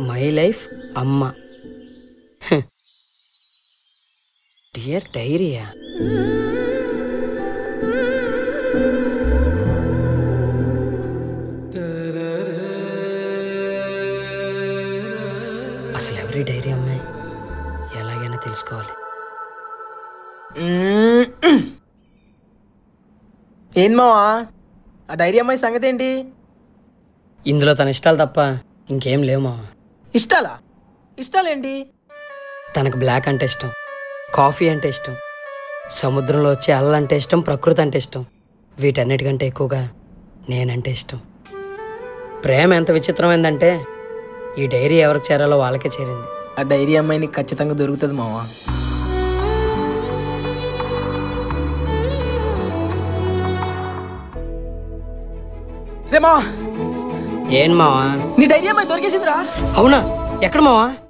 My life అమ్మ. Dear డైరీయా? అసలు ఎవరి డైరీ అమ్మాయి? ఎలాగైనా తెలుసుకోవాలి. ఏం మావా ఆ డైరీ అమ్మాయి సంగతి ఏంటి? ఇందులో తన ఇష్టాలు తప్ప ఇంకేం లేవు మావా. ఇష్టాలా? ఇష్టాలేంటి? తనకు బ్లాక్ అంటే ఇష్టం, కాఫీ అంటే ఇష్టం, సముద్రంలో వచ్చే అల్లంటే ఇష్టం, ప్రకృతి అంటే ఇష్టం. వీటన్నిటికంటే ఎక్కువగా నేనంటే ఇష్టం. ప్రేమ ఎంత విచిత్రమైందంటే ఈ డైరీ ఎవరికి చేరాలో వాళ్ళకే చేరింది. ఆ డైరీ అమ్మాయిని ఖచ్చితంగా దొరుకుతుంది మావా. రే మావా, ఏం మావా? నీ డైరీ అమ్మాయి దొరికేసిందిరా. అవునా? ఎక్కడ మావా?